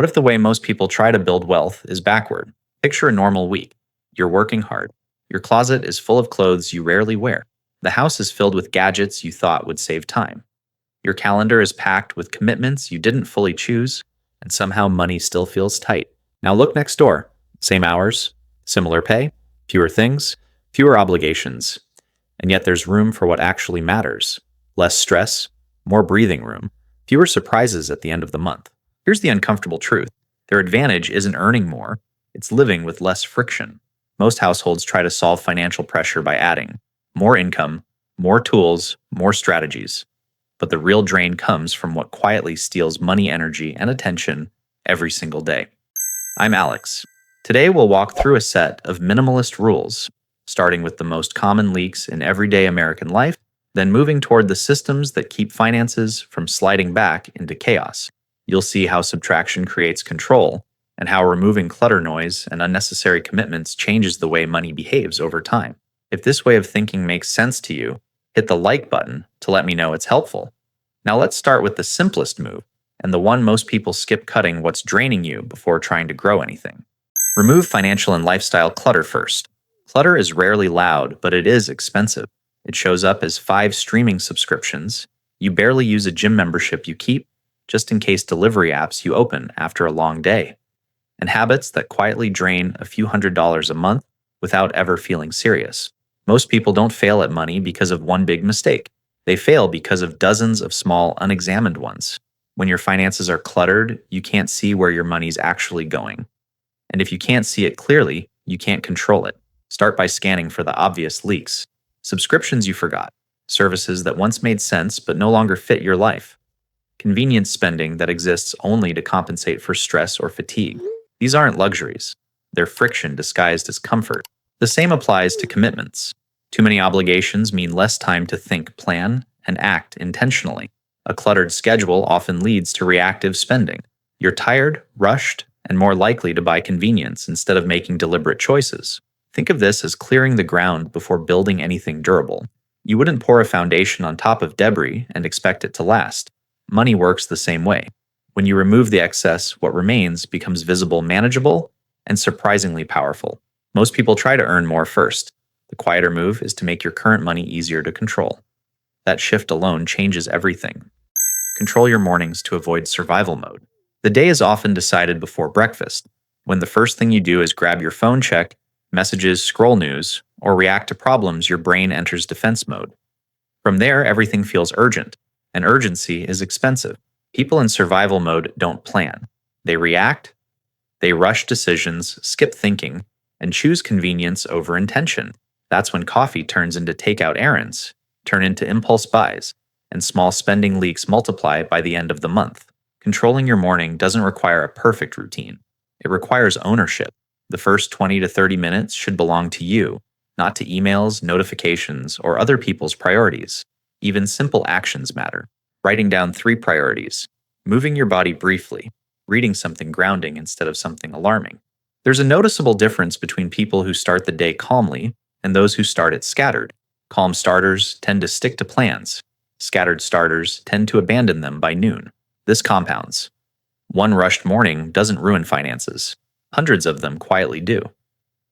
What if the way most people try to build wealth is backward? Picture a normal week. You're working hard. Your closet is full of clothes you rarely wear. The house is filled with gadgets you thought would save time. Your calendar is packed with commitments you didn't fully choose, and somehow money still feels tight. Now look next door. Same hours, similar pay, fewer things, fewer obligations. And yet there's room for what actually matters. Less stress, more breathing room, fewer surprises at the end of the month. Here's the uncomfortable truth. Their advantage isn't earning more, it's living with less friction. Most households try to solve financial pressure by adding more income, more tools, more strategies. But the real drain comes from what quietly steals money, energy, and attention every single day. I'm Alex. Today we'll walk through a set of minimalist rules, starting with the most common leaks in everyday American life, then moving toward the systems that keep finances from sliding back into chaos. You'll see how subtraction creates control, and how removing clutter noise and unnecessary commitments changes the way money behaves over time. If this way of thinking makes sense to you, hit the like button to let me know it's helpful. Now let's start with the simplest move, and the one most people skip: cutting what's draining you before trying to grow anything. Remove financial and lifestyle clutter first. Clutter is rarely loud, but it is expensive. It shows up as 5 streaming subscriptions. You barely use a gym membership you keep, just in case delivery apps you open after a long day. And habits that quietly drain a few $100s a month without ever feeling serious. Most people don't fail at money because of one big mistake. They fail because of dozens of small, unexamined ones. When your finances are cluttered, you can't see where your money's actually going. And if you can't see it clearly, you can't control it. Start by scanning for the obvious leaks. Subscriptions you forgot. Services that once made sense but no longer fit your life. Convenience spending that exists only to compensate for stress or fatigue. These aren't luxuries. They're friction disguised as comfort. The same applies to commitments. Too many obligations mean less time to think, plan, and act intentionally. A cluttered schedule often leads to reactive spending. You're tired, rushed, and more likely to buy convenience instead of making deliberate choices. Think of this as clearing the ground before building anything durable. You wouldn't pour a foundation on top of debris and expect it to last. Money works the same way. When you remove the excess, what remains becomes visible, manageable, and surprisingly powerful. Most people try to earn more first. The quieter move is to make your current money easier to control. That shift alone changes everything. Control your mornings to avoid survival mode. The day is often decided before breakfast, when the first thing you do is grab your phone, check messages, scroll news, or react to problems. Your brain enters defense mode. From there, everything feels urgent, and urgency is expensive. People in survival mode don't plan. They react, they rush decisions, skip thinking, and choose convenience over intention. That's when coffee turns into takeout errands, turn into impulse buys, and small spending leaks multiply by the end of the month. Controlling your morning doesn't require a perfect routine. It requires ownership. The first 20 to 30 minutes should belong to you, not to emails, notifications, or other people's priorities. Even simple actions matter. Writing down 3 priorities, moving your body briefly, reading something grounding instead of something alarming. There's a noticeable difference between people who start the day calmly and those who start it scattered. Calm starters tend to stick to plans. Scattered starters tend to abandon them by noon. This compounds. One rushed morning doesn't ruin finances. Hundreds of them quietly do.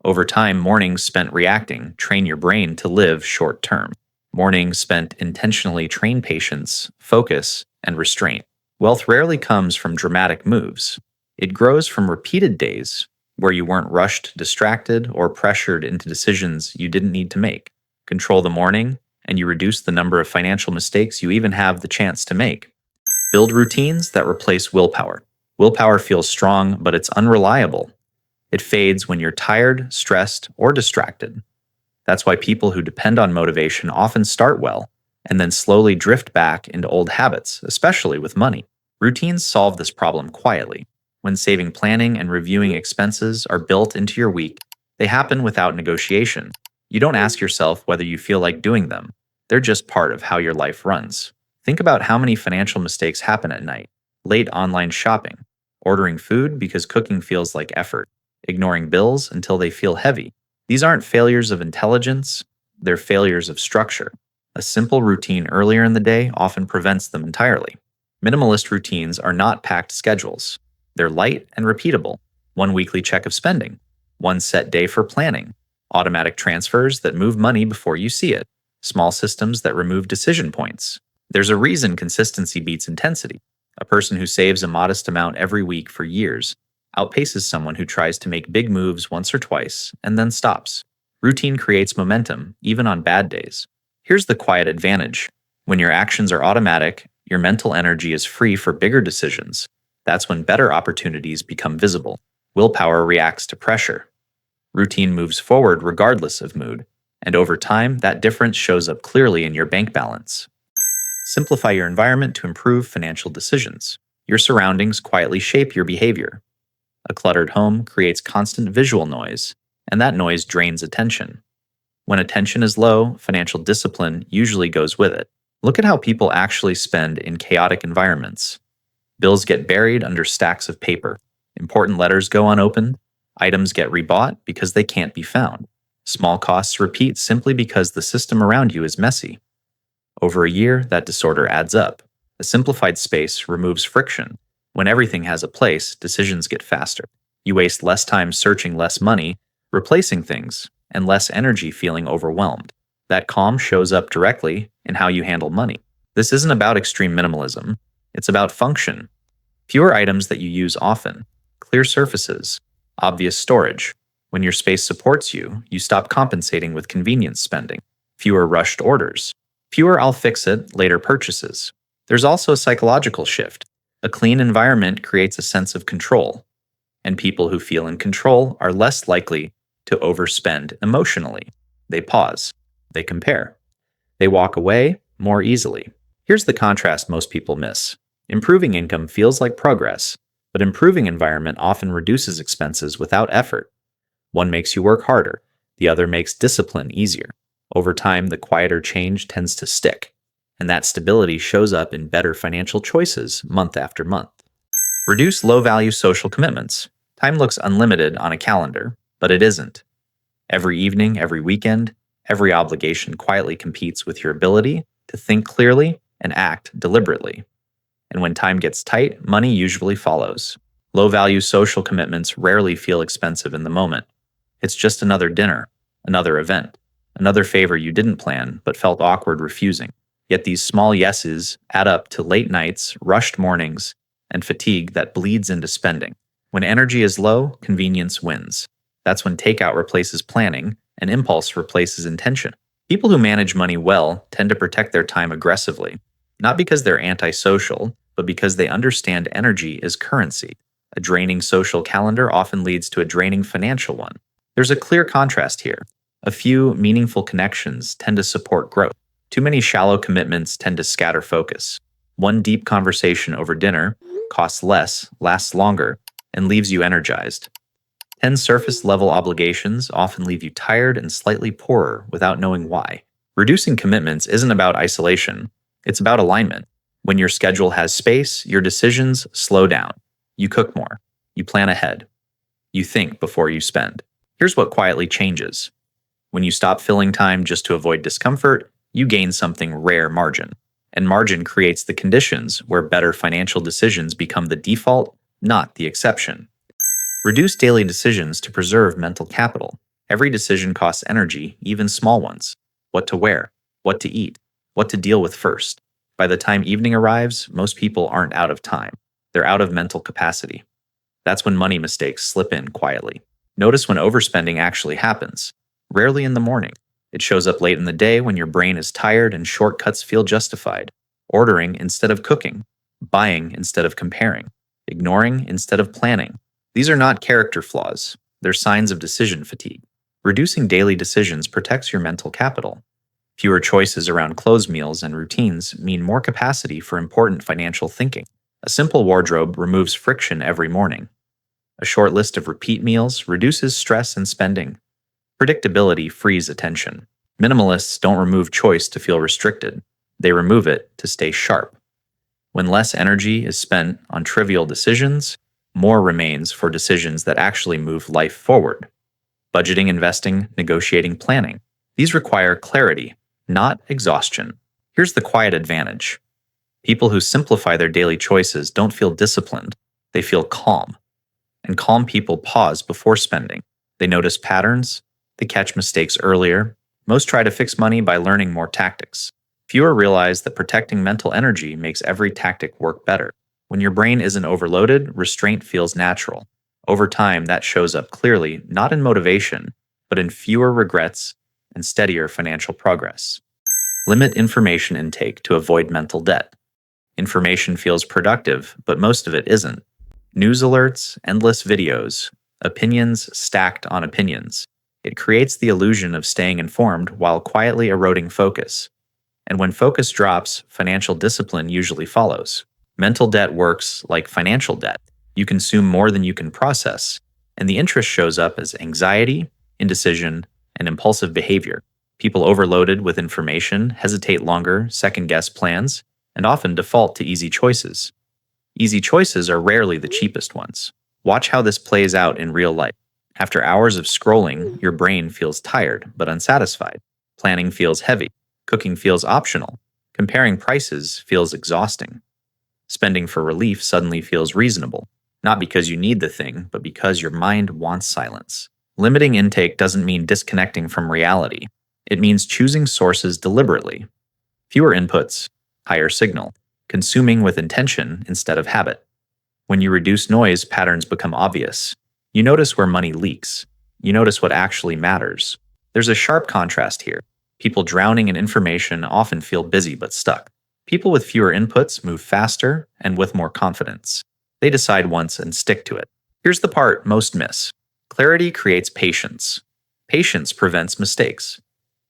Over time, mornings spent reacting train your brain to live short term. Mornings spent intentionally train patience, focus, and restraint. Wealth rarely comes from dramatic moves. It grows from repeated days where you weren't rushed, distracted, or pressured into decisions you didn't need to make. Control the morning, and you reduce the number of financial mistakes you even have the chance to make. Build routines that replace willpower. Willpower feels strong, but it's unreliable. It fades when you're tired, stressed, or distracted. That's why people who depend on motivation often start well, and then slowly drift back into old habits, especially with money. Routines solve this problem quietly. When saving, planning, and reviewing expenses are built into your week, they happen without negotiation. You don't ask yourself whether you feel like doing them. They're just part of how your life runs. Think about how many financial mistakes happen at night. Late online shopping, ordering food because cooking feels like effort, ignoring bills until they feel heavy. These aren't failures of intelligence, they're failures of structure. A simple routine earlier in the day often prevents them entirely. Minimalist routines are not packed schedules. They're light and repeatable. One weekly check of spending, one set day for planning, automatic transfers that move money before you see it, small systems that remove decision points. There's a reason consistency beats intensity. A person who saves a modest amount every week for years outpaces someone who tries to make big moves once or twice and then stops. Routine creates momentum, even on bad days. Here's the quiet advantage. When your actions are automatic, your mental energy is free for bigger decisions. That's when better opportunities become visible. Willpower reacts to pressure. Routine moves forward regardless of mood. And over time, that difference shows up clearly in your bank balance. Simplify your environment to improve financial decisions. Your surroundings quietly shape your behavior. A cluttered home creates constant visual noise, and that noise drains attention. When attention is low, financial discipline usually goes with it. Look at how people actually spend in chaotic environments. Bills get buried under stacks of paper. Important letters go unopened. Items get rebought because they can't be found. Small costs repeat simply because the system around you is messy. Over a year, that disorder adds up. A simplified space removes friction. When everything has a place, decisions get faster. You waste less time searching less money, replacing things, and less energy feeling overwhelmed. That calm shows up directly in how you handle money. This isn't about extreme minimalism. It's about function. Fewer items that you use often. Clear surfaces. Obvious storage. When your space supports you, you stop compensating with convenience spending. Fewer rushed orders. Fewer "I'll fix it" later purchases. There's also a psychological shift. A clean environment creates a sense of control, and people who feel in control are less likely to overspend emotionally. They pause. They compare. They walk away more easily. Here's the contrast most people miss. Improving income feels like progress, but improving environment often reduces expenses without effort. One makes you work harder, the other makes discipline easier. Over time, the quieter change tends to stick, and that stability shows up in better financial choices month after month. Reduce low-value social commitments. Time looks unlimited on a calendar, but it isn't. Every evening, every weekend, every obligation quietly competes with your ability to think clearly and act deliberately. And when time gets tight, money usually follows. Low-value social commitments rarely feel expensive in the moment. It's just another dinner, another event, another favor you didn't plan but felt awkward refusing. Yet these small yeses add up to late nights, rushed mornings, and fatigue that bleeds into spending. When energy is low, convenience wins. That's when takeout replaces planning and impulse replaces intention. People who manage money well tend to protect their time aggressively, not because they're antisocial, but because they understand energy is currency. A draining social calendar often leads to a draining financial one. There's a clear contrast here. A few meaningful connections tend to support growth. Too many shallow commitments tend to scatter focus. One deep conversation over dinner costs less, lasts longer, and leaves you energized. 10 surface-level obligations often leave you tired and slightly poorer without knowing why. Reducing commitments isn't about isolation. It's about alignment. When your schedule has space, your decisions slow down. You cook more. You plan ahead. You think before you spend. Here's what quietly changes. When you stop filling time just to avoid discomfort, you gain something rare: margin. And margin creates the conditions where better financial decisions become the default, not the exception. Reduce daily decisions to preserve mental capital. Every decision costs energy, even small ones. What to wear, what to eat, what to deal with first. By the time evening arrives, most people aren't out of time. They're out of mental capacity. That's when money mistakes slip in quietly. Notice when overspending actually happens. Rarely in the morning. It shows up late in the day when your brain is tired and shortcuts feel justified. Ordering instead of cooking. Buying instead of comparing. Ignoring instead of planning. These are not character flaws. They're signs of decision fatigue. Reducing daily decisions protects your mental capital. Fewer choices around clothes, meals, and routines mean more capacity for important financial thinking. A simple wardrobe removes friction every morning. A short list of repeat meals reduces stress and spending. Predictability frees attention. Minimalists don't remove choice to feel restricted. They remove it to stay sharp. When less energy is spent on trivial decisions, more remains for decisions that actually move life forward. Budgeting, investing, negotiating, planning. These require clarity, not exhaustion. Here's the quiet advantage. People who simplify their daily choices don't feel disciplined. They feel calm. And calm people pause before spending. They notice patterns. They catch mistakes earlier. Most try to fix money by learning more tactics. Fewer realize that protecting mental energy makes every tactic work better. When your brain isn't overloaded, restraint feels natural. Over time, that shows up clearly, not in motivation, but in fewer regrets and steadier financial progress. Limit information intake to avoid mental debt. Information feels productive, but most of it isn't. News alerts, endless videos, opinions stacked on opinions. It creates the illusion of staying informed while quietly eroding focus. And when focus drops, financial discipline usually follows. Mental debt works like financial debt. You consume more than you can process, and the interest shows up as anxiety, indecision, and impulsive behavior. People overloaded with information hesitate longer, second-guess plans, and often default to easy choices. Easy choices are rarely the cheapest ones. Watch how this plays out in real life. After hours of scrolling, your brain feels tired but unsatisfied. Planning feels heavy. Cooking feels optional. Comparing prices feels exhausting. Spending for relief suddenly feels reasonable, not because you need the thing, but because your mind wants silence. Limiting intake doesn't mean disconnecting from reality. It means choosing sources deliberately. Fewer inputs, higher signal. Consuming with intention instead of habit. When you reduce noise, patterns become obvious. You notice where money leaks. You notice what actually matters. There's a sharp contrast here. People drowning in information often feel busy but stuck. People with fewer inputs move faster and with more confidence. They decide once and stick to it. Here's the part most miss. Clarity creates patience. Patience prevents mistakes.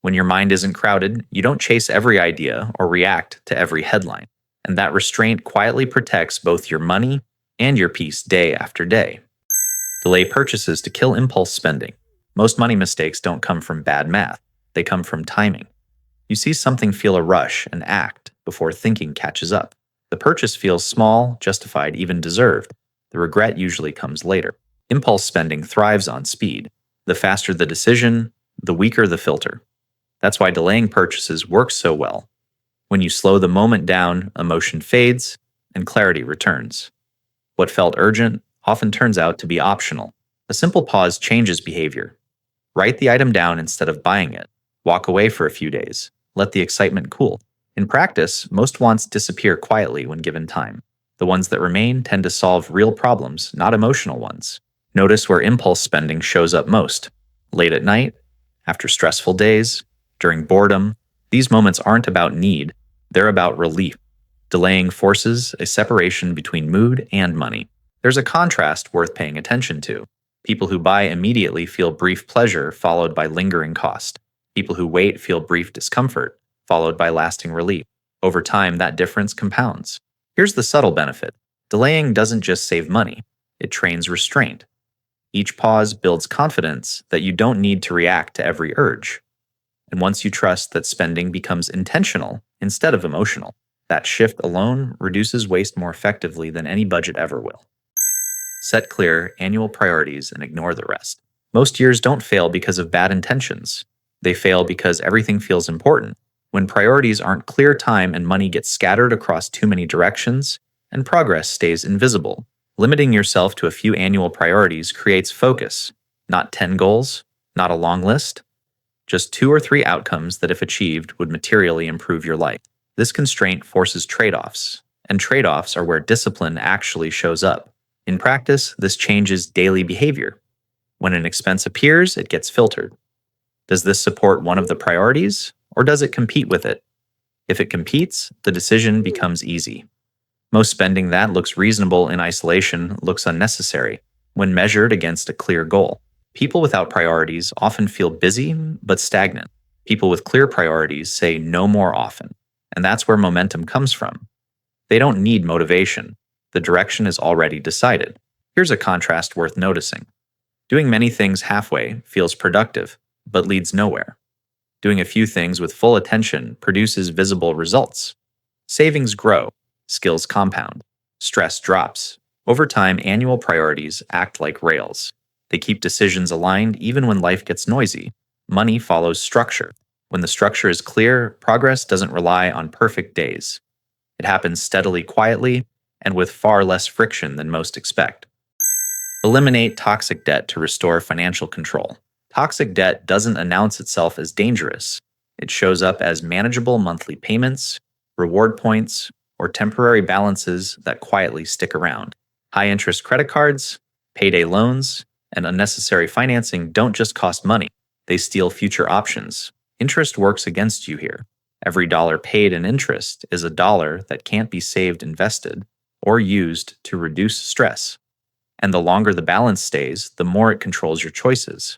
When your mind isn't crowded, you don't chase every idea or react to every headline. And that restraint quietly protects both your money and your peace day after day. Delay purchases to kill impulse spending. Most money mistakes don't come from bad math. They come from timing. You see something, feel a rush, and act before thinking catches up. The purchase feels small, justified, even deserved. The regret usually comes later. Impulse spending thrives on speed. The faster the decision, the weaker the filter. That's why delaying purchases works so well. When you slow the moment down, emotion fades and clarity returns. What felt urgent often turns out to be optional. A simple pause changes behavior. Write the item down instead of buying it. Walk away for a few days. Let the excitement cool. In practice, most wants disappear quietly when given time. The ones that remain tend to solve real problems, not emotional ones. Notice where impulse spending shows up most. Late at night, after stressful days, during boredom. These moments aren't about need, they're about relief. Delaying forces a separation between mood and money. There's a contrast worth paying attention to. People who buy immediately feel brief pleasure followed by lingering cost. People who wait feel brief discomfort followed by lasting relief. Over time, that difference compounds. Here's the subtle benefit. Delaying doesn't just save money, it trains restraint. Each pause builds confidence that you don't need to react to every urge. And once you trust that spending becomes intentional instead of emotional, that shift alone reduces waste more effectively than any budget ever will. Set clear annual priorities and ignore the rest. Most years don't fail because of bad intentions. They fail because everything feels important. When priorities aren't clear, time and money get scattered across too many directions, and progress stays invisible. Limiting yourself to a few annual priorities creates focus, not 10 goals, not a long list, just 2 or 3 outcomes that, if achieved, would materially improve your life. This constraint forces trade-offs, and trade-offs are where discipline actually shows up. In practice, this changes daily behavior. When an expense appears, it gets filtered. Does this support one of the priorities, or does it compete with it? If it competes, the decision becomes easy. Most spending that looks reasonable in isolation looks unnecessary when measured against a clear goal. People without priorities often feel busy but stagnant. People with clear priorities say no more often, and that's where momentum comes from. They don't need motivation. The direction is already decided. Here's a contrast worth noticing. Doing many things halfway feels productive, but leads nowhere. Doing a few things with full attention produces visible results. Savings grow, skills compound, stress drops. Over time, annual priorities act like rails. They keep decisions aligned even when life gets noisy. Money follows structure. When the structure is clear, progress doesn't rely on perfect days. It happens steadily, quietly, and with far less friction than most expect. Eliminate toxic debt to restore financial control. Toxic debt doesn't announce itself as dangerous. It shows up as manageable monthly payments, reward points, or temporary balances that quietly stick around. High interest credit cards, payday loans, and unnecessary financing don't just cost money, they steal future options. Interest works against you here. Every dollar paid in interest is a dollar that can't be saved, invested, or used to reduce stress. And the longer the balance stays, the more it controls your choices.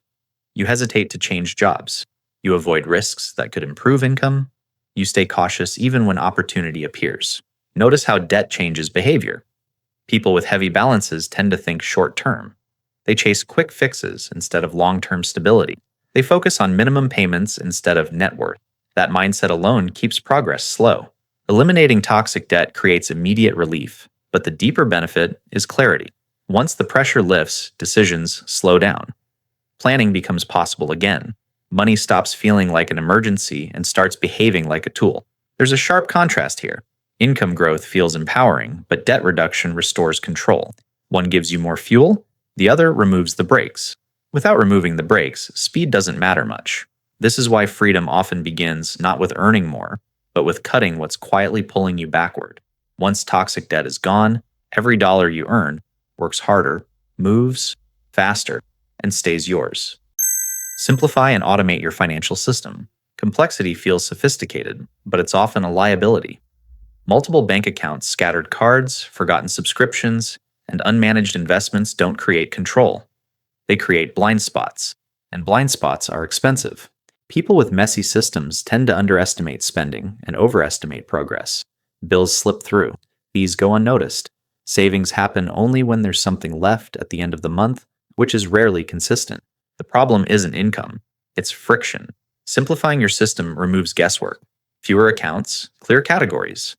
You hesitate to change jobs. You avoid risks that could improve income. You stay cautious even when opportunity appears. Notice how debt changes behavior. People with heavy balances tend to think short term. They chase quick fixes instead of long-term stability. They focus on minimum payments instead of net worth. That mindset alone keeps progress slow. Eliminating toxic debt creates immediate relief, but the deeper benefit is clarity. Once the pressure lifts, decisions slow down. Planning becomes possible again. Money stops feeling like an emergency and starts behaving like a tool. There's a sharp contrast here. Income growth feels empowering, but debt reduction restores control. One gives you more fuel, the other removes the brakes. Without removing the brakes, speed doesn't matter much. This is why freedom often begins not with earning more, but with cutting what's quietly pulling you backward. Once toxic debt is gone, every dollar you earn works harder, moves faster, and stays yours. Simplify and automate your financial system. Complexity feels sophisticated, but it's often a liability. Multiple bank accounts, scattered cards, forgotten subscriptions, and unmanaged investments don't create control. They create blind spots, and blind spots are expensive. People with messy systems tend to underestimate spending and overestimate progress. Bills slip through. Fees go unnoticed. Savings happen only when there's something left at the end of the month, which is rarely consistent. The problem isn't income, it's friction. Simplifying your system removes guesswork. Fewer accounts, clear categories.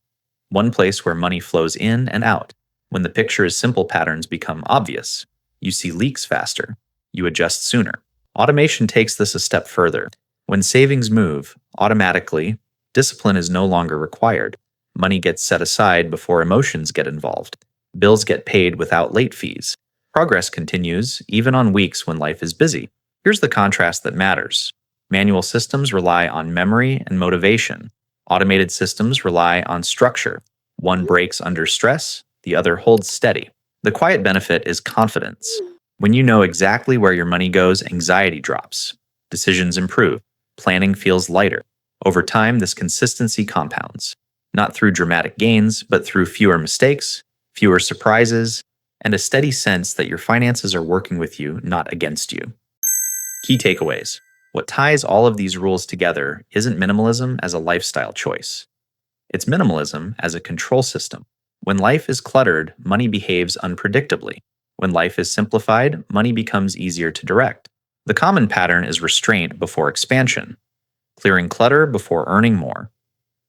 One place where money flows in and out. When the picture is simple, patterns become obvious. You see leaks faster. You adjust sooner. Automation takes this a step further. When savings move, automatically, discipline is no longer required. Money gets set aside before emotions get involved. Bills get paid without late fees. Progress continues, even on weeks when life is busy. Here's the contrast that matters. Manual systems rely on memory and motivation. Automated systems rely on structure. One breaks under stress, the other holds steady. The quiet benefit is confidence. When you know exactly where your money goes, anxiety drops. Decisions improve. Planning feels lighter. Over time, this consistency compounds. Not through dramatic gains, but through fewer mistakes, fewer surprises, and a steady sense that your finances are working with you, not against you. Key takeaways. What ties all of these rules together isn't minimalism as a lifestyle choice. It's minimalism as a control system. When life is cluttered, money behaves unpredictably. When life is simplified, money becomes easier to direct. The common pattern is restraint before expansion, clearing clutter before earning more,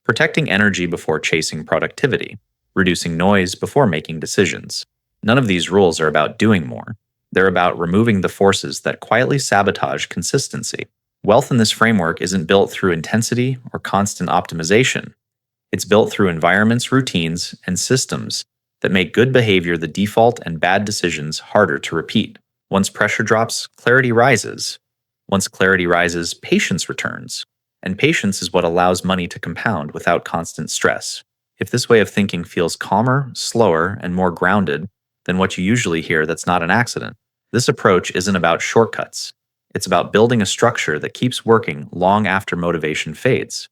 protecting energy before chasing productivity, reducing noise before making decisions. None of these rules are about doing more. They're about removing the forces that quietly sabotage consistency. Wealth in this framework isn't built through intensity or constant optimization. It's built through environments, routines, and systems that make good behavior the default and bad decisions harder to repeat. Once pressure drops, clarity rises. Once clarity rises, patience returns. And patience is what allows money to compound without constant stress. If this way of thinking feels calmer, slower, and more grounded than what you usually hear, that's not an accident. This approach isn't about shortcuts. It's about building a structure that keeps working long after motivation fades.